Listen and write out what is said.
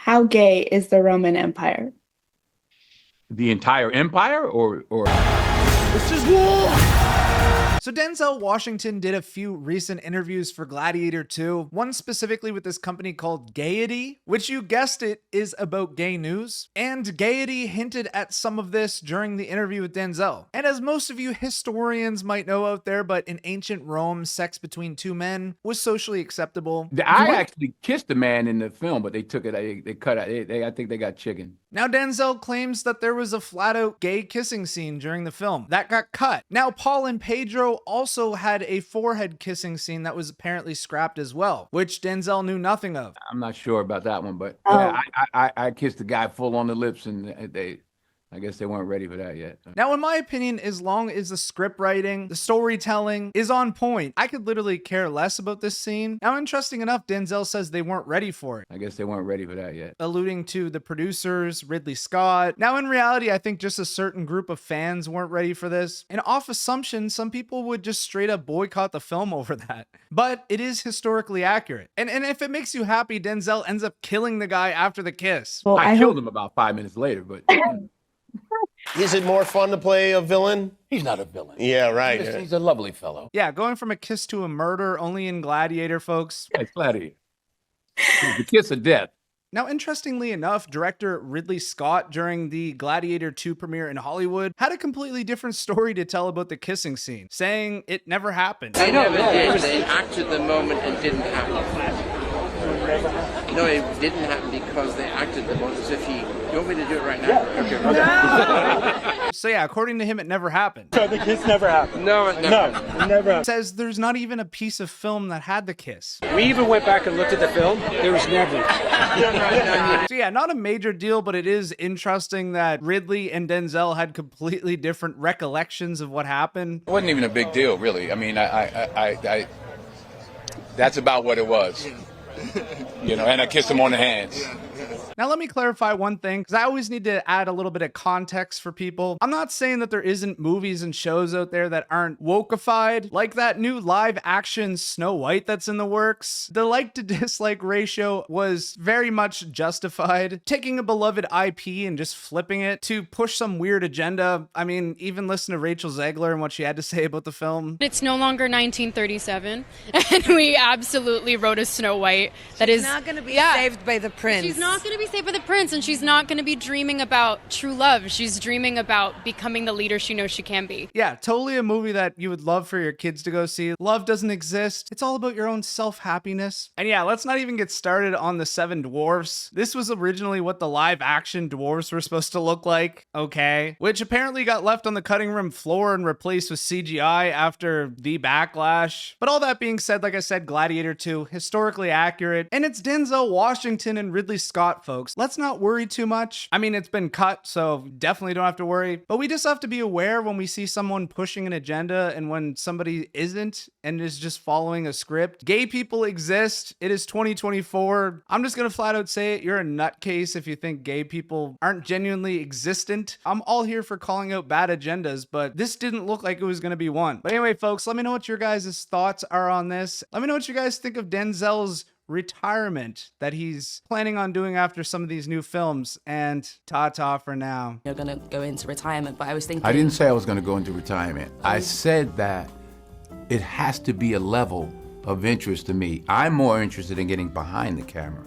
How gay is the Roman Empire? The entire empire, or This is war! So Denzel Washington did a few recent interviews for Gladiator 2, one specifically with this company called Gaiety, which you guessed it is about gay news. And Gaiety hinted at some of this during the interview with Denzel. And as most of you historians might know out there, but in ancient Rome, sex between two men was socially acceptable. I actually kissed a man in the film, but they took it. They cut it. I think they got chicken. Now Denzel claims that there was a flat-out gay kissing scene during the film. That got cut. Now Paul and Pedro also had a forehead kissing scene that was apparently scrapped as well, which Denzel knew nothing of. I'm not sure about that one, but yeah, I kissed the guy full on the lips, and I guess they weren't ready for that yet. Now, in my opinion, as long as the script writing, the storytelling is on point, I could literally care less about this scene. Now, interesting enough, Denzel says they weren't ready for it. I guess they weren't ready for that yet. Alluding to the producers, Ridley Scott. Now, in reality, I think just a certain group of fans weren't ready for this. And off assumption, some people would just straight up boycott the film over that. But it is historically accurate. And if it makes you happy, Denzel ends up killing the guy after the kiss. Well, I killed him about 5 minutes later, but... Is it more fun to play a villain? He's not a villain. Yeah, right. He's a lovely fellow. Yeah, going from a kiss to a murder only in Gladiator, folks. Yeah, it's Gladiator. It's the kiss of death. Now, interestingly enough, director Ridley Scott, during the Gladiator 2 premiere in Hollywood, had a completely different story to tell about the kissing scene, saying it never happened. They never did. They acted the moment and didn't happen. No, it didn't happen because they acted the moment as if you want me to do it right now? Okay. So yeah, according to him, it never happened. So the kiss never happened? No, it never happened. No, it never happened. Says there's not even a piece of film that had the kiss. We even went back and looked at the film. There was never. So yeah, not a major deal, but it is interesting that Ridley and Denzel had completely different recollections of what happened. It wasn't even a big deal, really. I mean, I that's about what it was. You know, and I kissed him on the hands. Now, let me clarify one thing, because I always need to add a little bit of context for people. I'm not saying that there isn't movies and shows out there that aren't wokeified, like that new live-action Snow White that's in the works. The like-to-dislike ratio was very much justified. Taking a beloved IP and just flipping it to push some weird agenda. I mean, even listen to Rachel Zegler and what she had to say about the film. It's no longer 1937, and we absolutely wrote a Snow White that is not going to be saved by the prince. She's not going to be saved by the prince, and she's not going to be dreaming about true love. She's dreaming about becoming the leader she knows she can be. Yeah, totally a movie that you would love for your kids to go see. Love doesn't exist. It's all about your own self-happiness. And yeah, let's not even get started on the Seven Dwarfs. This was originally what the live-action dwarfs were supposed to look like, okay? Which apparently got left on the cutting room floor and replaced with CGI after the backlash. But all that being said, like I said, Gladiator 2, historically accurate. And it's Denzel Washington and Ridley Scott, folks. Let's not worry too much. I mean, it's been cut, so definitely don't have to worry. But we just have to be aware when we see someone pushing an agenda and when somebody isn't and is just following a script. Gay people exist. It is 2024. I'm just gonna flat out say it. You're a nutcase if you think gay people aren't genuinely existent. I'm all here for calling out bad agendas, but this didn't look like it was gonna be one. But anyway, folks, let me know what your guys' thoughts are on this. Let me know what you guys think of Denzel's retirement that he's planning on doing after some of these new films, and ta-ta for now. You're gonna go into retirement, but I was thinking... I didn't say I was going to go into retirement. I said that it has to be a level of interest to me. I'm more interested in getting behind the camera.